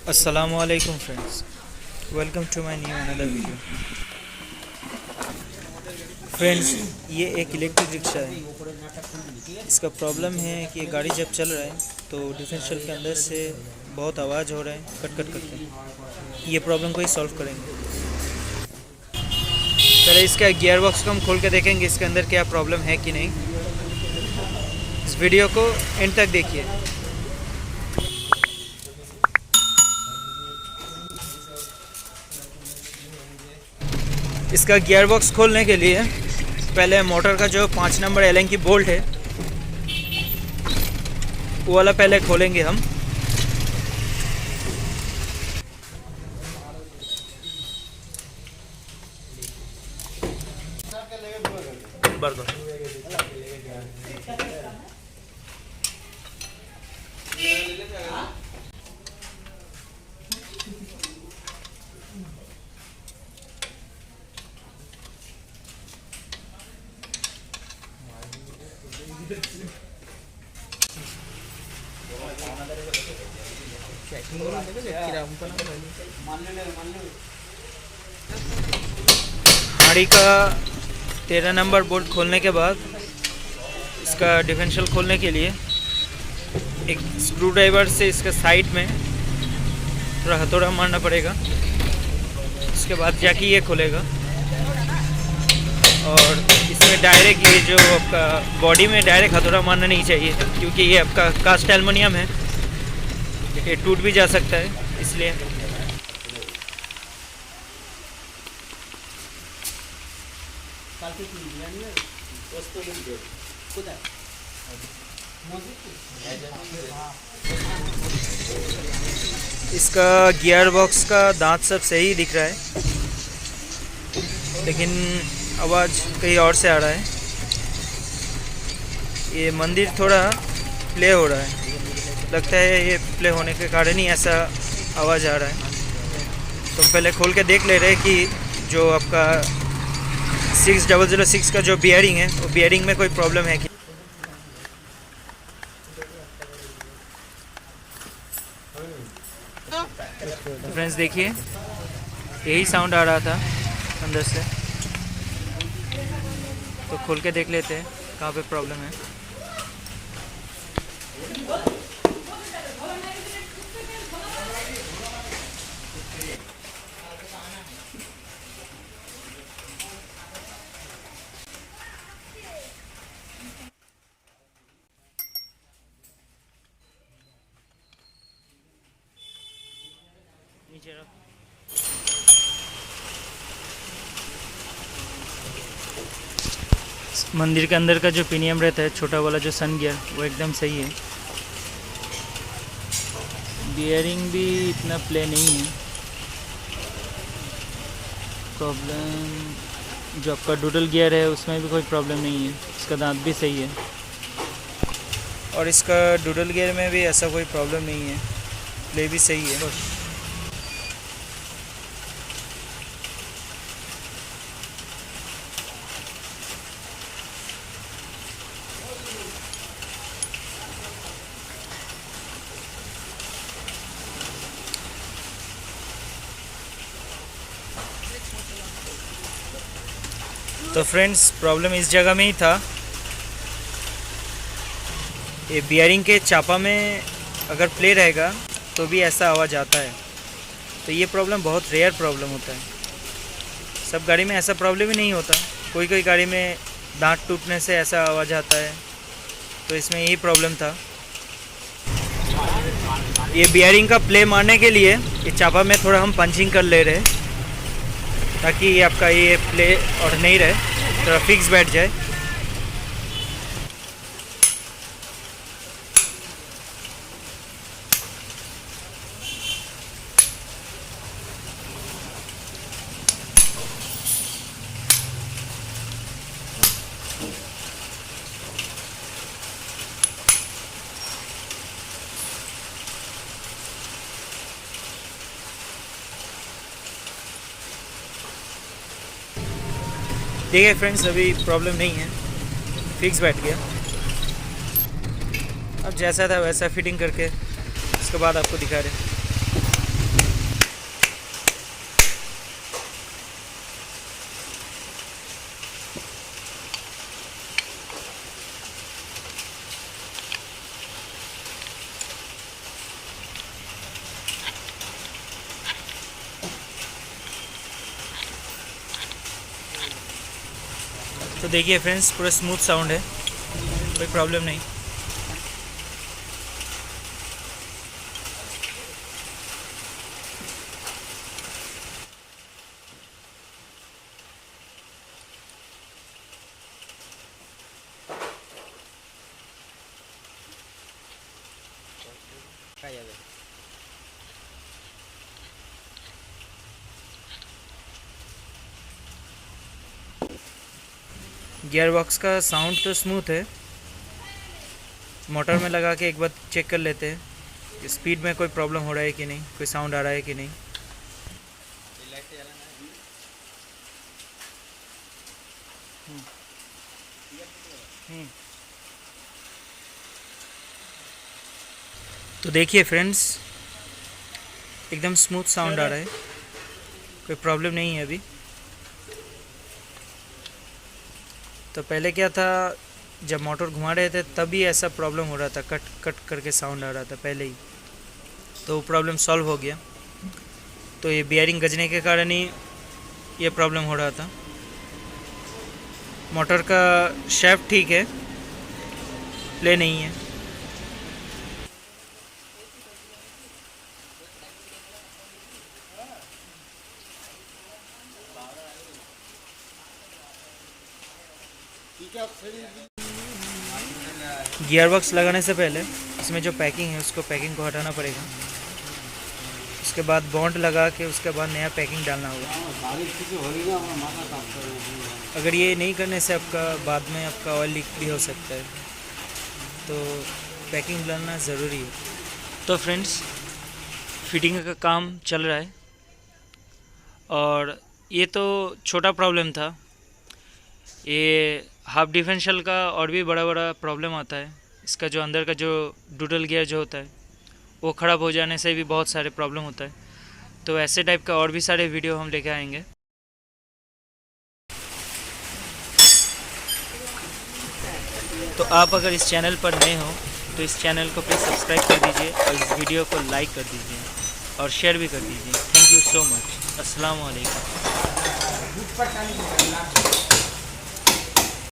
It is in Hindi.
Assalamualaikum friends, welcome to my new another video. Friends, ये एक इलेक्ट्रिक रिक्शा है। इसका प्रॉब्लम है कि ये गाड़ी जब चल रहा है तो डिफरेंशियल के अंदर से बहुत आवाज़ हो रहा है, कट कट करके। ये प्रॉब्लम को ही सॉल्व करेंगे। पहले इसका गियर बॉक्स को हम खोल के देखेंगे इसके अंदर क्या प्रॉब्लम है कि नहीं। इस वीडियो को एंड तक देखिए। इसका गियर बॉक्स खोलने के लिए पहले मोटर का जो 5 नंबर एलन की बोल्ट है वो वाला पहले खोलेंगे हम। बर्गर गाड़ी का 13 नंबर बोल्ट खोलने के बाद इसका डिफरेंशियल खोलने के लिए एक स्क्रू ड्राइवर से इसका साइड में थोड़ा हथौड़ा मारना पड़ेगा। उसके बाद जाके ये खुलेगा और इसमें डायरेक्ट ये जो आपका बॉडी में डायरेक्ट हथौड़ा मारना नहीं चाहिए, क्योंकि ये आपका कास्ट एल्युमिनियम है, ये टूट भी जा सकता है। इसलिए इसका गियर बॉक्स का दांत सब सही दिख रहा है, लेकिन आवाज़ कहीं और से आ रहा है। ये मंदिर थोड़ा प्ले हो रहा है, लगता है ये प्ले होने के कारण ही ऐसा आवाज़ आ रहा है। तो पहले खोल के देख ले रहे कि जो आपका 6006 का जो बियरिंग है वो बियरिंग में कोई प्रॉब्लम है कि। तो फ्रेंड्स देखिए, यही साउंड आ रहा था अंदर से। तो खोल के देख लेते हैं कहाँ पे प्रॉब्लम है। नीचे रख। मंदिर के अंदर का जो पिनियम रहता है, छोटा वाला जो सन गियर, वो एकदम सही है। बियरिंग भी इतना प्ले नहीं है। प्रॉब्लम जो आपका डूडल गियर है उसमें भी कोई प्रॉब्लम नहीं है, इसका दांत भी सही है। और इसका डूडल गियर में भी ऐसा कोई प्रॉब्लम नहीं है, प्ले भी सही है। तो फ्रेंड्स, प्रॉब्लम इस जगह में ही था। ये बियरिंग के चापा में अगर प्ले रहेगा तो भी ऐसा आवाज़ आता है। तो ये प्रॉब्लम बहुत रेयर प्रॉब्लम होता है, सब गाड़ी में ऐसा प्रॉब्लम ही नहीं होता। कोई कोई गाड़ी में दांत टूटने से ऐसा आवाज़ आता है, तो इसमें यही प्रॉब्लम था। ये बियरिंग का प्ले मारने के लिए ये चापा में थोड़ा हम पंचिंग कर ले रहे हैं, ताकि आपका ये प्ले और नहीं रहे, थोड़ा फिक्स बैठ जाए। देखिए फ्रेंड्स, अभी प्रॉब्लम नहीं है, फिक्स बैठ गया। अब जैसा था वैसा फिटिंग करके उसके बाद आपको दिखा रहे हैं। तो देखिए फ्रेंड्स, पूरा स्मूथ साउंड है, कोई प्रॉब्लम नहीं। गियर बॉक्स का साउंड तो स्मूथ है, मोटर में लगा के एक बार चेक कर लेते हैं स्पीड में कोई प्रॉब्लम हो रहा है कि नहीं, कोई साउंड आ रहा है कि नहीं। तो देखिए फ्रेंड्स, एकदम स्मूथ साउंड आ रहा है, कोई प्रॉब्लम नहीं है अभी। तो पहले क्या था, जब मोटर घुमा रहे थे तभी ऐसा प्रॉब्लम हो रहा था, कट कट करके साउंड आ रहा था पहले ही, तो वो प्रॉब्लम सॉल्व हो गया। तो ये बियरिंग गजने के कारण ही ये प्रॉब्लम हो रहा था। मोटर का शैफ्ट ठीक है, प्ले नहीं है। गियर बॉक्स लगाने से पहले इसमें जो पैकिंग है उसको पैकिंग को हटाना पड़ेगा, उसके बाद बॉन्ड लगा के उसके बाद नया पैकिंग डालना होगा। अगर ये नहीं करने से आपका बाद में आपका ऑयल लीक भी हो सकता है, तो पैकिंग डालना ज़रूरी है। तो फ्रेंड्स, फिटिंग का काम चल रहा है और ये तो छोटा प्रॉब्लम था। ये हाफ डिफरेंशियल का और भी बड़ा बड़ा प्रॉब्लम आता है। इसका जो अंदर का जो डूडल गियर जो होता है वो ख़राब हो जाने से भी बहुत सारे प्रॉब्लम होता है। तो ऐसे टाइप का और भी सारे वीडियो हम लेके आएंगे। तो आप अगर इस चैनल पर नए हो तो इस चैनल को प्लीज़ सब्सक्राइब कर दीजिए और इस वीडियो को लाइक कर दीजिए और शेयर भी कर दीजिए। Thank you so much. अस्सलाम वालेकुम।